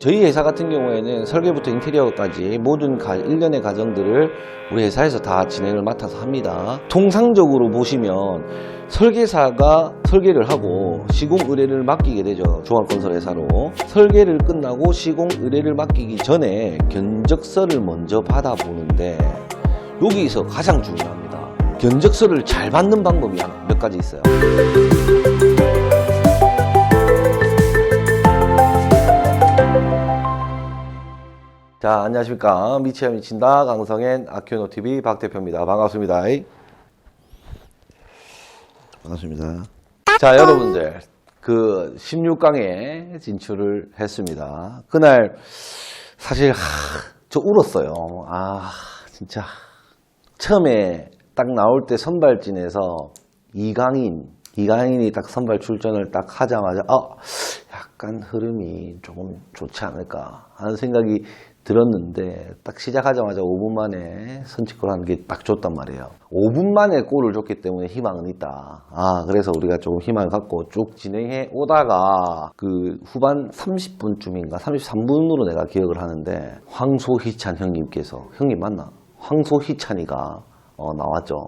저희 회사 같은 경우에는 설계부터 인테리어까지 모든 일련의 과정들을 우리 회사에서 다 진행을 맡아서 합니다. 통상적으로 보시면 설계사가 설계를 하고 시공 의뢰를 맡기게 되죠. 종합건설 회사로. 설계를 끝나고 시공 의뢰를 맡기기 전에 견적서를 먼저 받아보는데 여기서 가장 중요합니다. 견적서를 잘 받는 방법이 몇 가지 있어요. 자, 안녕하십니까. 미치야 미친다 강성현 아큐노TV 박대표입니다. 반갑습니다. 반갑습니다. 자, 여러분들 그 16강에 진출을 했습니다. 그날 사실 저 울었어요. 진짜 처음에 딱 나올 때 선발진에서 이강인이 딱 선발 출전을 딱 하자마자 약간 흐름이 조금 좋지 않을까 하는 생각이 들었는데 딱 시작하자마자 5분 만에 선취골 하는 게 딱 좋단 말이에요. 5분 만에 골을 줬기 때문에 희망은 있다. 그래서 우리가 조금 희망을 갖고 쭉 진행해 오다가 그 후반 30분쯤인가 33분으로 내가 기억을 하는데 황소희찬 형님께서, 형님 맞나? 황소희찬이가 나왔죠.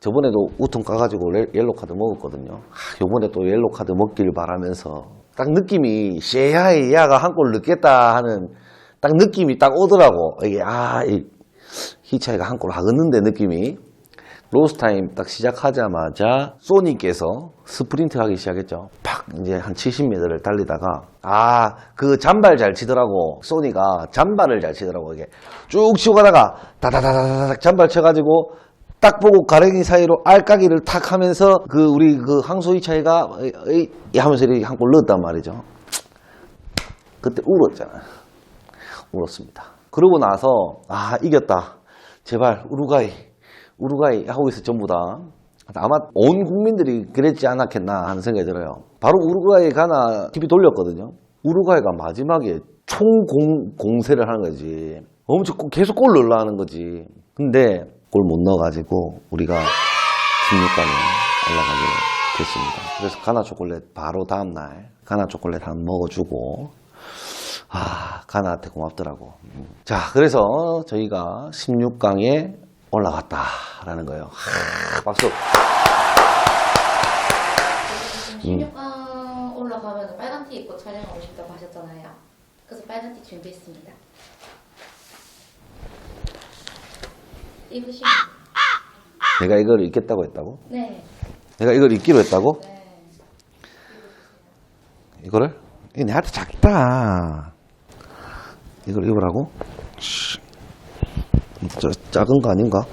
저번에도 우통 까가지고 옐로카드 먹었거든요. 요번에 또 옐로카드 먹기를 바라면서 딱 느낌이 쉐야이야가 한 골 넣겠다 하는 딱 느낌이 딱 오더라고. 이게 희차이가 한 골 하겠는데 느낌이. 로스타임 딱 시작하자마자 소니께서 스프린트 하기 시작했죠. 팍 이제 한 70m를 달리다가 그 잔발 잘 치더라고. 소니가 잔발을 잘 치더라고. 이게 쭉 치고 가다가 다다다다닥 잔발 쳐가지고 딱 보고 가랭이 사이로 알까기를 탁 하면서 우리 황소희차이가 하면서 이렇게 한 골 넣었단 말이죠. 그때 울었잖아. 울었습니다. 그러고 나서 이겼다. 제발 우루과이 하고 있어 전부 다. 아마 온 국민들이 그랬지 않았겠나 하는 생각이 들어요. 바로 우루과이 가나 TV 돌렸거든요. 우루과이가 마지막에 총공세를 하는 거지. 엄청 계속 골 넣으려 하는 거지. 근데 골 못 넣어가지고 우리가 16강에 올라가게 됐습니다. 그래서 가나 초콜릿 바로 다음날 가나 초콜릿 한 먹어주고 가나한테 고맙더라고. 자, 그래서 저희가 16강에 올라갔다라는 거예요. 박수. 16강 올라가면 빨간 티 입고 촬영하고 싶다고 하셨잖아요. 그래서 빨간 티 준비했습니다. 입으시면. 내가 이걸 입겠다고 했다고? 네. 내가 이걸 입기로 했다고? 네. 이거를? 이게 내한테 작다. 이걸 입으라고? 작은 거 아닌가?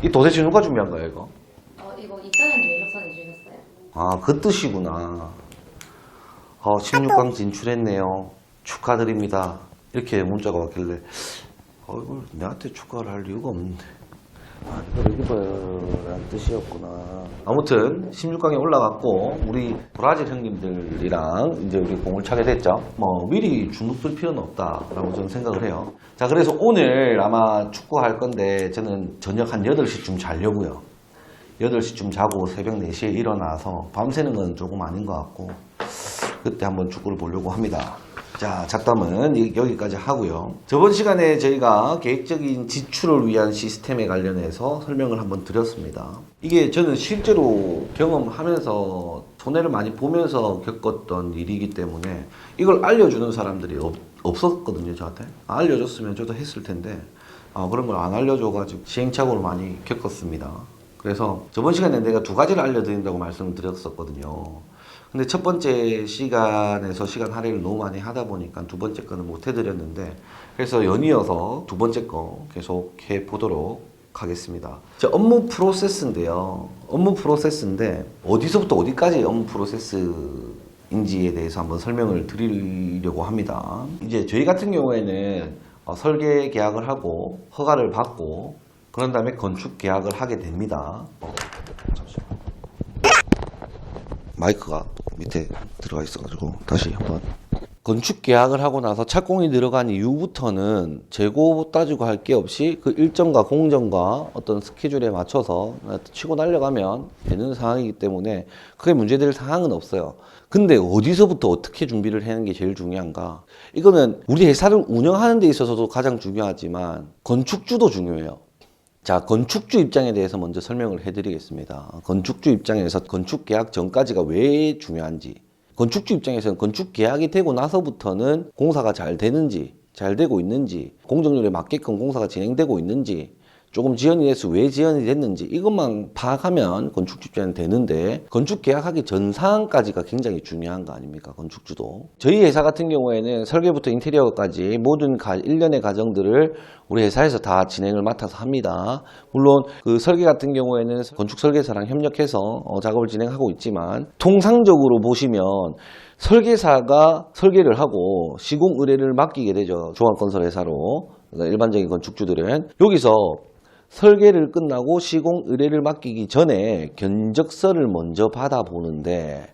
이 도대체 누가 준비한 거야, 이거? 이거 이사장님 외국산에 주셨어요. 그 뜻이구나. 16강 진출했네요. 축하드립니다. 이렇게 문자가 왔길래, 이걸 내한테 축하를 할 이유가 없는데. 이걸 입어라는 뜻이었구나. 아무튼 16강에 올라갔고 우리 브라질 형님들이랑 이제 우리 공을 차게 됐죠. 미리 주눅들 필요는 없다라고 저는 생각을 해요. 자, 그래서 오늘 아마 축구할 건데 저는 저녁 한 8시쯤 자려고요. 8시쯤 자고 새벽 4시에 일어나서 밤새는 건 조금 아닌 것 같고 그때 한번 축구를 보려고 합니다. 자, 잡담은 여기까지 하고요. 저번 시간에 저희가 계획적인 지출을 위한 시스템에 관련해서 설명을 한번 드렸습니다. 이게 저는 실제로 경험하면서 손해를 많이 보면서 겪었던 일이기 때문에 이걸 알려주는 사람들이 없었거든요, 저한테. 알려줬으면 저도 했을 텐데 그런 걸 안 알려줘가지고 시행착오를 많이 겪었습니다. 그래서 저번 시간에 내가 2가지를 알려드린다고 말씀을 드렸었거든요. 근데 첫 번째 시간에서 시간 할애를 너무 많이 하다 보니까 두 번째 거는 못 해드렸는데 그래서 연이어서 두 번째 거 계속 해보도록 하겠습니다. 업무 프로세스인데요. 업무 프로세스인데 어디서부터 어디까지 업무 프로세스인지에 대해서 한번 설명을 드리려고 합니다. 이제 저희 같은 경우에는 설계 계약을 하고 허가를 받고 그런 다음에 건축 계약을 하게 됩니다. 잠시만. 마이크가 밑에 들어가 있어가지고 다시 한번 건축 계약을 하고 나서 착공이 들어간 이후부터는 재고 따지고 할 게 없이 그 일정과 공정과 어떤 스케줄에 맞춰서 치고 날려가면 되는 상황이기 때문에 크게 문제될 상황은 없어요. 근데 어디서부터 어떻게 준비를 하는 게 제일 중요한가? 이거는 우리 회사를 운영하는 데 있어서도 가장 중요하지만 건축주도 중요해요. 자, 건축주 입장에 대해서 먼저 설명을 해드리겠습니다. 건축주 입장에서 건축 계약 전까지가 왜 중요한지. 건축주 입장에서는 건축 계약이 되고 나서부터는 공사가 잘 되는지, 잘 되고 있는지, 공정률에 맞게끔 공사가 진행되고 있는지, 조금 지연이 돼서 왜 지연이 됐는지 이것만 파악하면 건축주 입장은 되는데 건축 계약하기 전 상황까지가 굉장히 중요한 거 아닙니까? 건축주도. 저희 회사 같은 경우에는 설계부터 인테리어까지 모든 일련의 과정들을 우리 회사에서 다 진행을 맡아서 합니다. 물론 그 설계 같은 경우에는 건축 설계사랑 협력해서 작업을 진행하고 있지만 통상적으로 보시면 설계사가 설계를 하고 시공 의뢰를 맡기게 되죠. 종합건설회사로. 그러니까 일반적인 건축주들은 여기서 설계를 끝나고 시공 의뢰를 맡기기 전에 견적서를 먼저 받아보는데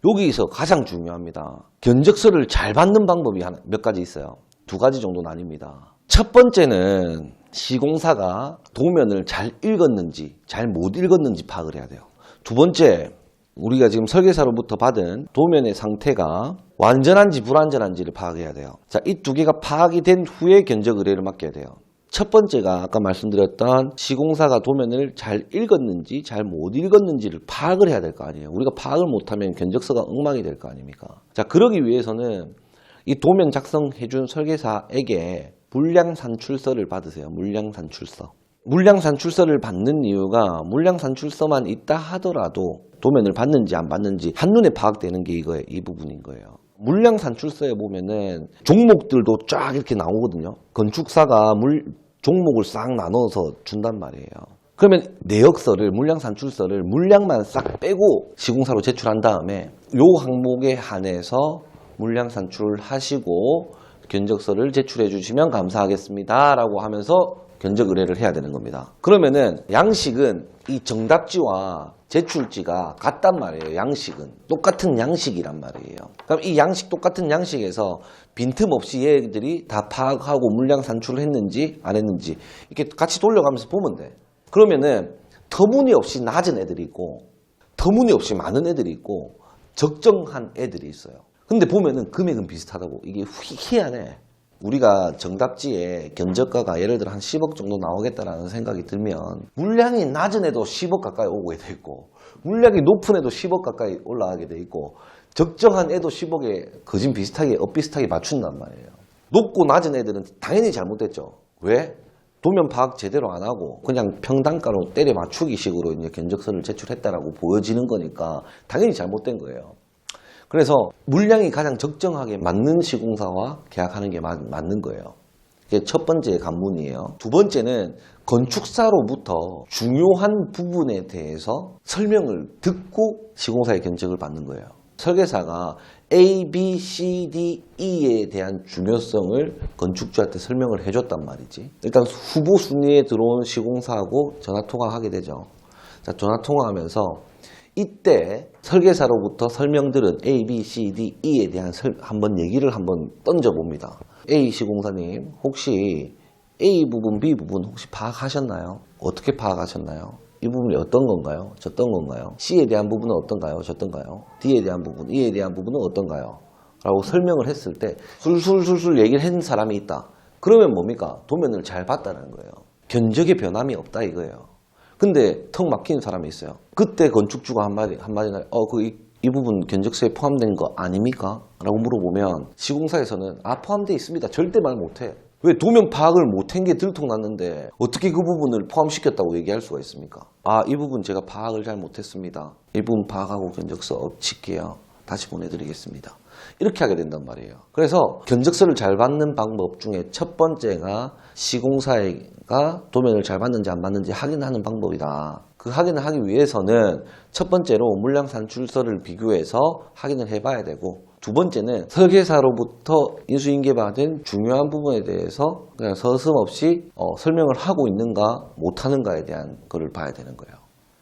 여기서 가장 중요합니다. 견적서를 잘 받는 방법이 몇 가지 있어요. 두 가지 정도 나뉩니다. 첫 번째는 시공사가 도면을 잘 읽었는지 잘 못 읽었는지 파악을 해야 돼요. 두 번째, 우리가 지금 설계사로부터 받은 도면의 상태가 완전한지 불완전한지를 파악해야 돼요. 자, 이 두 개가 파악이 된 후에 견적 의뢰를 맡겨야 돼요. 첫 번째가 아까 말씀드렸던 시공사가 도면을 잘 읽었는지 잘 못 읽었는지를 파악을 해야 될 거 아니에요. 우리가 파악을 못하면 견적서가 엉망이 될 거 아닙니까? 자, 그러기 위해서는 이 도면 작성해준 설계사에게 물량산출서를 받으세요. 물량산출서. 물량산출서를 받는 이유가 물량산출서만 있다 하더라도 도면을 받는지 안 받는지 한눈에 파악되는 게 이거예요. 이 부분인 거예요. 물량산출서에 보면은 종목들도 쫙 이렇게 나오거든요. 건축사가 종목을 싹 나눠서 준단 말이에요. 그러면 내역서를, 물량산출서를 물량만 싹 빼고 시공사로 제출한 다음에 요 항목에 한해서 물량산출을 하시고 견적서를 제출해 주시면 감사하겠습니다 라고 하면서 견적 의뢰를 해야 되는 겁니다. 그러면은 양식은 이 정답지와 제출지가 같단 말이에요. 양식은 똑같은 양식이란 말이에요. 그럼 이 양식 똑같은 양식에서 빈틈없이 얘들이 다 파악하고 물량 산출을 했는지 안 했는지 이렇게 같이 돌려가면서 보면 돼. 그러면은 터무니없이 낮은 애들이 있고 터무니없이 많은 애들이 있고 적정한 애들이 있어요. 근데 보면은 금액은 비슷하다고. 이게 희한해. 우리가 정답지에 견적가가 예를 들어 한 10억 정도 나오겠다라는 생각이 들면 물량이 낮은 애도 10억 가까이 오게 돼 있고 물량이 높은 애도 10억 가까이 올라가게 돼 있고 적정한 애도 10억에 거진 비슷하게 엇비슷하게 맞춘단 말이에요. 높고 낮은 애들은 당연히 잘못됐죠. 왜? 도면 파악 제대로 안 하고 그냥 평단가로 때려 맞추기 식으로 이제 견적서를 제출했다라고 보여지는 거니까 당연히 잘못된 거예요. 그래서 물량이 가장 적정하게 맞는 시공사와 계약하는 게 맞는 거예요. 이게 첫 번째 관문이에요. 두 번째는 건축사로부터 중요한 부분에 대해서 설명을 듣고 시공사의 견적을 받는 거예요. 설계사가 A, B, C, D, E에 대한 중요성을 건축주한테 설명을 해줬단 말이지. 일단 후보 순위에 들어온 시공사하고 전화통화하게 되죠. 자, 전화통화하면서 이때 설계사로부터 설명들은 A, B, C, D, E에 대한 한번 얘기를 한번 던져봅니다. A 시공사님 혹시 A 부분, B 부분 혹시 파악하셨나요? 어떻게 파악하셨나요? 이 부분이 어떤 건가요? 저떤 건가요? C에 대한 부분은 어떤가요? 저떤가요? D에 대한 부분, E에 대한 부분은 어떤가요? 라고 설명을 했을 때 술술술술 얘기를 한 사람이 있다. 그러면 뭡니까? 도면을 잘 봤다는 거예요. 견적에 변함이 없다 이거예요. 근데 턱 막히는 사람이 있어요. 그때 건축주가 한마디나 이 부분 견적서에 포함된 거 아닙니까? 라고 물어보면 시공사에서는 포함되어 있습니다. 절대 말 못해. 왜 도면 파악을 못한 게 들통났는데 어떻게 그 부분을 포함시켰다고 얘기할 수가 있습니까? 이 부분 제가 파악을 잘 못했습니다. 이 부분 파악하고 견적서 엎칠게요. 다시 보내드리겠습니다. 이렇게 하게 된단 말이에요. 그래서 견적서를 잘 받는 방법 중에 첫 번째가 시공사가 도면을 잘 받는지 안 받는지 확인하는 방법이다. 그 확인을 하기 위해서는 첫 번째로 물량 산출서를 비교해서 확인을 해봐야 되고 두 번째는 설계사로부터 인수인계받은 중요한 부분에 대해서 그냥 서슴없이 설명을 하고 있는가 못하는가에 대한 거를 봐야 되는 거예요.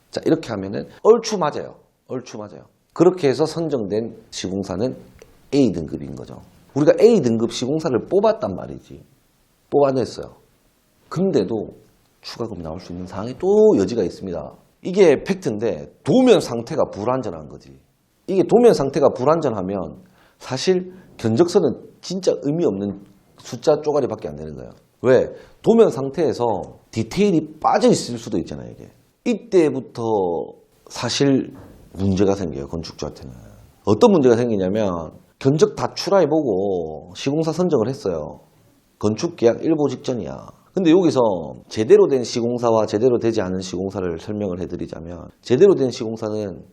자, 이렇게 하면은 얼추 맞아요. 얼추 맞아요. 그렇게 해서 선정된 시공사는 A 등급인 거죠. 우리가 A등급 시공사를 뽑았단 말이지. 뽑아냈어요. 근데도 추가금 나올 수 있는 사항이 또 여지가 있습니다. 이게 팩트인데 도면 상태가 불완전한 거지. 이게 도면 상태가 불완전하면 사실 견적서는 진짜 의미 없는 숫자 쪼가리밖에 안 되는 거예요. 왜? 도면 상태에서 디테일이 빠져 있을 수도 있잖아요, 이게. 이때부터 사실 문제가 생겨요, 건축주한테는. 어떤 문제가 생기냐면 견적 다 출하해보고 시공사 선정을 했어요. 건축계약 일보 직전이야. 근데 여기서 제대로 된 시공사와 제대로 되지 않은 시공사를 설명을 해드리자면 제대로 된 시공사는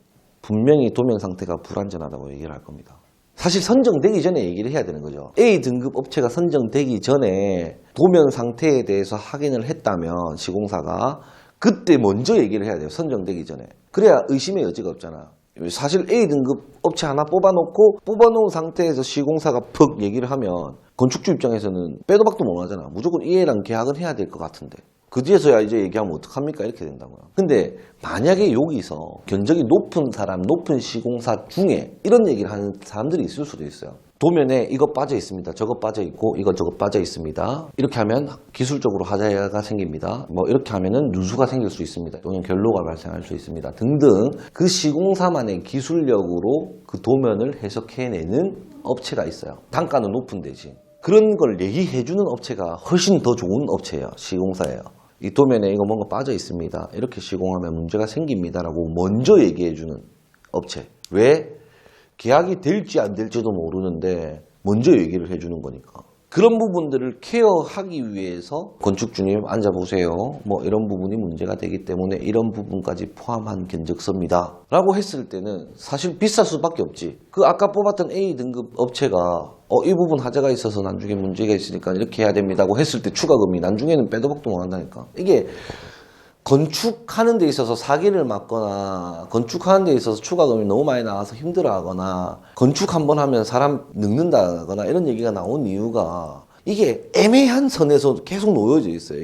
분명히 도면 상태가 불완전하다고 얘기를 할 겁니다. 사실 선정되기 전에 얘기를 해야 되는 거죠. A등급 업체가 선정되기 전에 도면 상태에 대해서 확인을 했다면 시공사가 그때 먼저 얘기를 해야 돼요. 선정되기 전에. 그래야 의심의 여지가 없잖아. 사실 A등급 업체 하나 뽑아놓은 상태에서 시공사가 퍽 얘기를 하면 건축주 입장에서는 빼도 박도 못 하잖아. 무조건 A랑 계약은 해야 될 것 같은데. 그 뒤에서야 이제 얘기하면 어떡합니까? 이렇게 된다고요. 근데 만약에 여기서 견적이 높은 사람, 높은 시공사 중에 이런 얘기를 하는 사람들이 있을 수도 있어요. 도면에 이것 빠져 있습니다. 저것 빠져 있고 이것 빠져 있습니다. 이렇게 하면 기술적으로 하자가 생깁니다. 뭐 이렇게 하면은 누수가 생길 수 있습니다. 또는 결로가 발생할 수 있습니다. 등등 그 시공사만의 기술력으로 그 도면을 해석해내는 업체가 있어요. 단가는 높은 데지. 그런 걸 얘기해주는 업체가 훨씬 더 좋은 업체예요. 시공사예요. 이 도면에 이거 뭔가 빠져 있습니다. 이렇게 시공하면 문제가 생깁니다라고 먼저 얘기해주는 업체. 왜? 계약이 될지 안 될지도 모르는데 먼저 얘기를 해주는 거니까. 그런 부분들을 케어하기 위해서 건축주님 앉아보세요. 뭐 이런 부분이 문제가 되기 때문에 이런 부분까지 포함한 견적서입니다. 라고 했을 때는 사실 비쌀 수밖에 없지. 그 아까 뽑았던 A등급 업체가 이 부분 하자가 있어서 나중에 문제가 있으니까 이렇게 해야 됩니다고 했을 때 추가금이 나중에는 빼도 박도 못 한다니까. 이게 건축하는 데 있어서 사기를 맞거나 건축하는 데 있어서 추가금이 너무 많이 나와서 힘들어하거나 건축 한번 하면 사람 늙는다거나 이런 얘기가 나온 이유가 이게 애매한 선에서 계속 놓여져 있어요.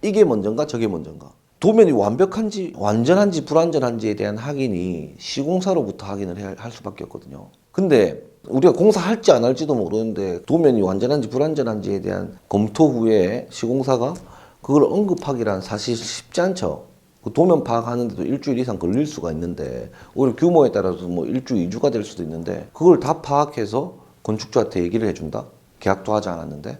이게 먼저인가 저게 먼저인가. 도면이 완벽한지 완전한지 불완전한지에 대한 확인이 시공사로부터 확인을 할 수밖에 없거든요. 근데 우리가 공사할지 안 할지도 모르는데 도면이 완전한지 불완전한지에 대한 검토 후에 시공사가 그걸 언급하기란 사실 쉽지 않죠. 그 도면 파악하는데도 일주일 이상 걸릴 수가 있는데 오히려 규모에 따라서 뭐 1주, 2주가 될 수도 있는데 그걸 다 파악해서 건축주한테 얘기를 해준다? 계약도 하지 않았는데?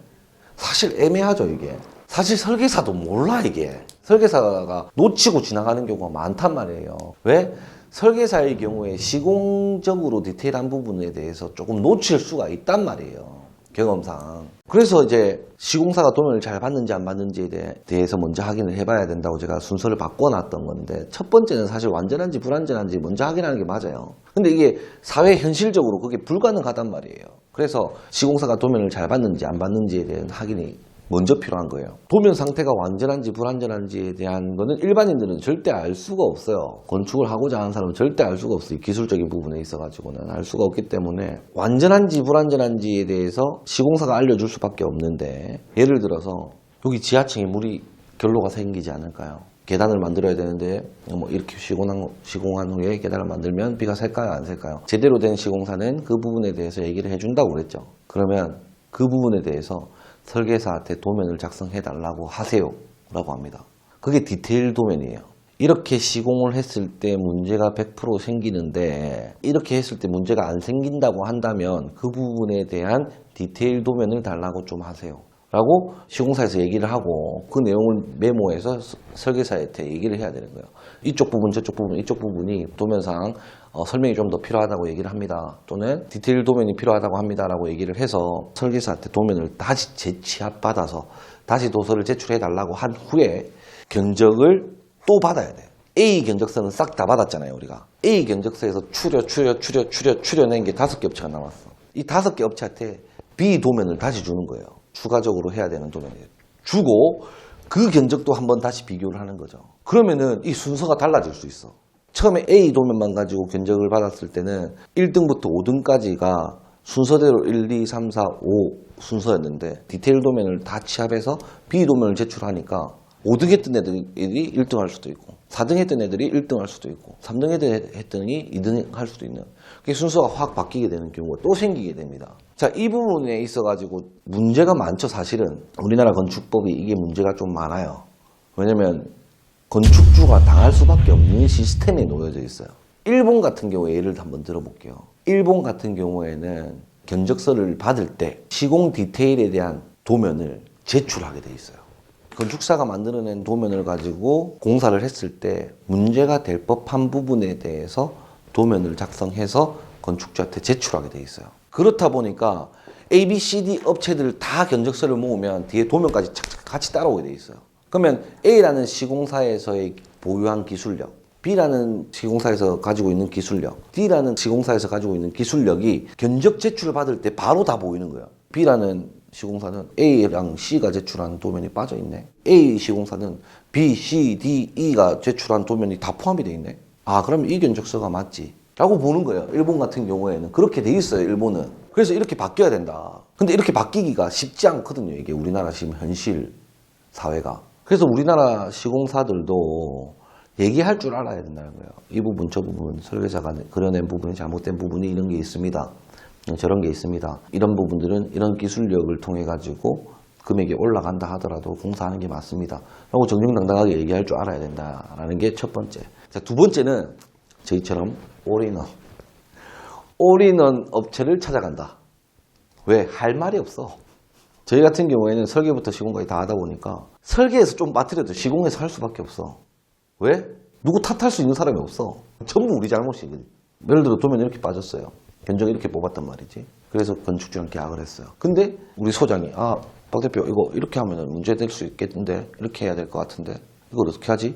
사실 애매하죠, 이게. 사실 설계사도 몰라, 이게. 설계사가 놓치고 지나가는 경우가 많단 말이에요. 왜? 설계사의 경우에 시공적으로 디테일한 부분에 대해서 조금 놓칠 수가 있단 말이에요. 경험상. 그래서 이제 시공사가 도면을 잘 받는지 안 받는지에 대해서 먼저 확인을 해봐야 된다고 제가 순서를 바꿔놨던 건데 첫 번째는 사실 완전한지 불완전한지 먼저 확인하는 게 맞아요. 근데 이게 사회 현실적으로 그게 불가능하단 말이에요. 그래서 시공사가 도면을 잘 받는지 안 받는지에 대한 확인이 먼저 필요한 거예요. 도면 상태가 완전한지 불완전한지에 대한 거는 일반인들은 절대 알 수가 없어요. 건축을 하고자 하는 사람은 절대 알 수가 없어요. 기술적인 부분에 있어가지고는 알 수가 없기 때문에 완전한지 불완전한지에 대해서 시공사가 알려줄 수밖에 없는데 예를 들어서 여기 지하층에 물이 결로가 생기지 않을까요? 계단을 만들어야 되는데 뭐 이렇게 시공한 후에 계단을 만들면 비가 셀까요? 안 셀까요? 제대로 된 시공사는 그 부분에 대해서 얘기를 해준다고 그랬죠. 그러면 그 부분에 대해서 설계사한테 도면을 작성해 달라고 하세요 라고 합니다. 그게 디테일 도면이에요. 이렇게 시공을 했을 때 문제가 100% 생기는데 이렇게 했을 때 문제가 안 생긴다고 한다면 그 부분에 대한 디테일 도면을 달라고 좀 하세요 라고 시공사에서 얘기를 하고 그 내용을 메모해서 설계사한테 얘기를 해야 되는 거예요. 이쪽 부분 저쪽 부분 이쪽 부분이 도면상 설명이 좀 더 필요하다고 얘기를 합니다. 또는 디테일 도면이 필요하다고 합니다 라고 얘기를 해서 설계사한테 도면을 다시 재취합받아서 다시 도서를 제출해 달라고 한 후에 견적을 또 받아야 돼요. A 견적서는 싹 다 받았잖아요, 우리가. A 견적서에서 추려낸 게 5개 업체가 남았어. 이 5개 업체한테 B 도면을 다시 주는 거예요. 추가적으로 해야 되는 도면이에요. 주고 그 견적도 한번 다시 비교를 하는 거죠. 그러면은 이 순서가 달라질 수 있어. 처음에 A 도면만 가지고 견적을 받았을 때는 1등부터 5등까지가 순서대로 1, 2, 3, 4, 5 순서였는데 디테일 도면을 다 취합해서 B 도면을 제출하니까 5등 했던 애들이 1등 할 수도 있고 4등 했던 애들이 1등 할 수도 있고 3등 했더니 2등 할 수도 있는 그게 순서가 확 바뀌게 되는 경우가 또 생기게 됩니다. 자, 이 부분에 있어가지고 문제가 많죠. 사실은 우리나라 건축법이 이게 문제가 좀 많아요. 왜냐면 건축주가 당할 수밖에 없는 시스템에 놓여져 있어요. 일본 같은 경우에 예를 한번 들어볼게요. 일본 같은 경우에는 견적서를 받을 때 시공 디테일에 대한 도면을 제출하게 돼 있어요. 건축사가 만들어낸 도면을 가지고 공사를 했을 때 문제가 될 법한 부분에 대해서 도면을 작성해서 건축주한테 제출하게 돼 있어요. 그렇다 보니까 A, B, C, D 업체들 다 견적서를 모으면 뒤에 도면까지 착착 같이 따라오게 돼 있어요. 그러면 A라는 시공사에서의 보유한 기술력, B라는 시공사에서 가지고 있는 기술력, D라는 시공사에서 가지고 있는 기술력이 견적 제출을 받을 때 바로 다 보이는 거예요. B라는 시공사는 A랑 C가 제출한 도면이 빠져 있네. A 시공사는 B, C, D, E가 제출한 도면이 다 포함이 돼 있네. 아, 그럼 이 견적서가 맞지 라고 보는 거예요. 일본 같은 경우에는 그렇게 돼 있어요. 일본은. 그래서 이렇게 바뀌어야 된다. 근데 이렇게 바뀌기가 쉽지 않거든요. 이게 우리나라 지금 현실 사회가. 그래서 우리나라 시공사들도 얘기할 줄 알아야 된다는 거예요. 이 부분, 저 부분, 설계자가 그려낸 부분이 잘못된 부분이 이런 게 있습니다. 저런 게 있습니다. 이런 부분들은 이런 기술력을 통해 가지고 금액이 올라간다 하더라도 공사하는 게 맞습니다. 라고 정정당당하게 얘기할 줄 알아야 된다라는 게 첫 번째. 자, 두 번째는 저희처럼 올인원 업체를 찾아간다. 왜? 할 말이 없어. 저희 같은 경우에는 설계부터 시공까지 다 하다 보니까 설계에서 좀 빠뜨려도 시공에서 할 수밖에 없어. 왜? 누구 탓할 수 있는 사람이 없어. 전부 우리 잘못이거든. 예를 들어 도면이 이렇게 빠졌어요. 견적을 이렇게 뽑았단 말이지. 그래서 건축주랑 계약을 했어요. 근데 우리 소장이 박 대표 이거 이렇게 하면 문제될 수 있겠는데 이렇게 해야 될 것 같은데 이걸 어떻게 하지?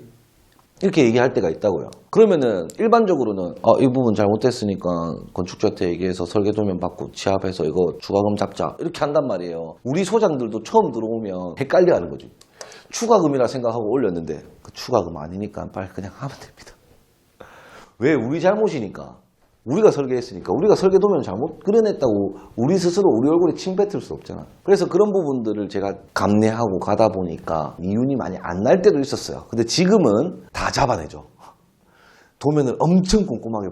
이렇게 얘기할 때가 있다고요. 그러면은 일반적으로는 이 부분 잘못됐으니까 건축주한테 얘기해서 설계 도면 받고 취합해서 이거 추가금 잡자 이렇게 한단 말이에요. 우리 소장들도 처음 들어오면 헷갈려 하는 거지. 추가금이라 생각하고 올렸는데 그 추가금 아니니까 빨리 그냥 하면 됩니다. 왜? 우리 잘못이니까. 우리가 설계했으니까. 우리가 설계 도면 잘못 그려냈다고 우리 스스로 우리 얼굴에 침 뱉을 수 없잖아. 그래서 그런 부분들을 제가 감내하고 가다 보니까 이윤이 많이 안 날 때도 있었어요. 근데 지금은 다 잡아내죠. 도면을 엄청 꼼꼼하게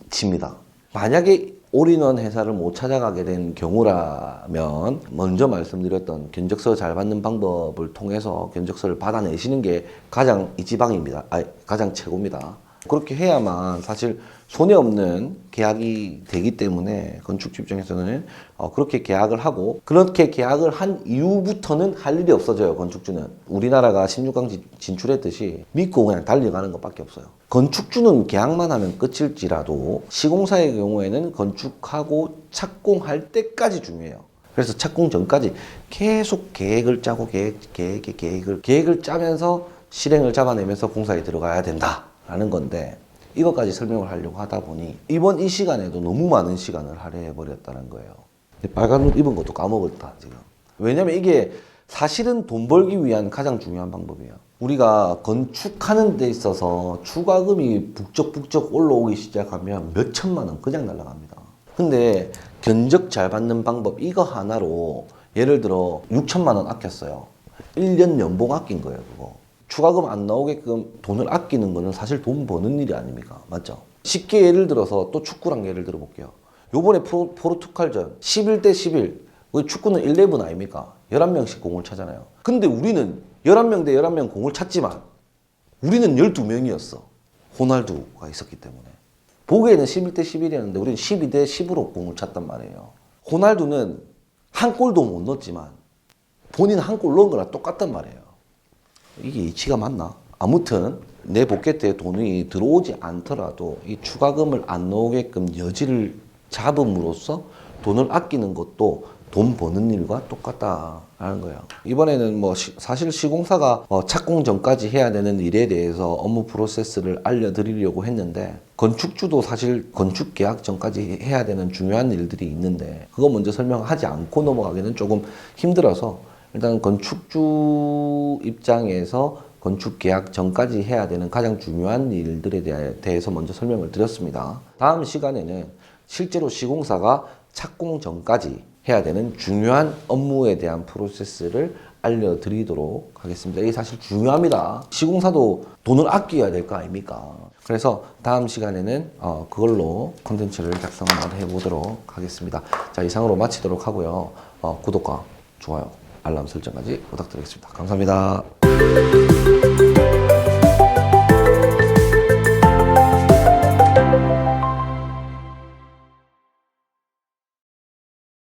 칩니다. 만약에 올인원 회사를 못 찾아가게 된 경우라면 먼저 말씀드렸던 견적서 잘 받는 방법을 통해서 견적서를 받아내시는 게 가장 이지방입니다. 가장 최고입니다. 그렇게 해야만 사실 손해 없는 계약이 되기 때문에 건축주 입장에서는 그렇게 계약을 하고 그렇게 계약을 한 이후부터는 할 일이 없어져요. 건축주는 우리나라가 16강 진출했듯이 믿고 그냥 달려가는 것밖에 없어요. 건축주는 계약만 하면 끝일지라도 시공사의 경우에는 건축하고 착공할 때까지 중요해요. 그래서 착공 전까지 계속 계획을 짜고 계획을 짜면서 실행을 잡아내면서 공사에 들어가야 된다라는 건데 이것까지 설명을 하려고 하다 보니 이번 이 시간에도 너무 많은 시간을 할애해버렸다는 거예요. 빨간 옷 입은 것도 까먹었다 지금. 왜냐면 이게 사실은 돈 벌기 위한 가장 중요한 방법이에요. 우리가 건축하는 데 있어서 추가금이 북적북적 올라오기 시작하면 몇 천만 원 그냥 날아갑니다. 근데 견적 잘 받는 방법 이거 하나로 예를 들어 6천만 원 아꼈어요. 1년 연봉 아낀 거예요. 그거. 추가금 안 나오게끔 돈을 아끼는 거는 사실 돈 버는 일이 아닙니까? 맞죠? 쉽게 예를 들어서 또 축구랑 예를 들어 볼게요. 요번에 포르투갈전 11대 11 축구는 11 아닙니까? 11명씩 공을 차잖아요. 근데 우리는 11명 대 11명 공을 찼지만 우리는 12명이었어. 호날두가 있었기 때문에. 보기에는 11대 11이었는데 우리는 12대 10으로 공을 찼단 말이에요. 호날두는 한 골도 못 넣었지만 본인 한 골 넣은 거랑 똑같단 말이에요. 이게 이치가 맞나? 아무튼 내 포켓에 돈이 들어오지 않더라도 이 추가금을 안 넣게끔 여지를 잡음으로써 돈을 아끼는 것도 돈 버는 일과 똑같다라는 거예요. 이번에는 사실 시공사가 착공 전까지 해야 되는 일에 대해서 업무 프로세스를 알려드리려고 했는데 건축주도 사실 건축 계약 전까지 해야 되는 중요한 일들이 있는데 그거 먼저 설명하지 않고 넘어가기는 조금 힘들어서 일단 건축주 입장에서 건축 계약 전까지 해야 되는 가장 중요한 일들에 대해서 먼저 설명을 드렸습니다. 다음 시간에는 실제로 시공사가 착공 전까지 해야 되는 중요한 업무에 대한 프로세스를 알려드리도록 하겠습니다. 이게 사실 중요합니다. 시공사도 돈을 아껴야 될 거 아닙니까? 그래서 다음 시간에는 그걸로 콘텐츠를 작성을 해보도록 하겠습니다. 자, 이상으로 마치도록 하고요. 구독과 좋아요, 알람 설정까지 부탁드리겠습니다. 감사합니다.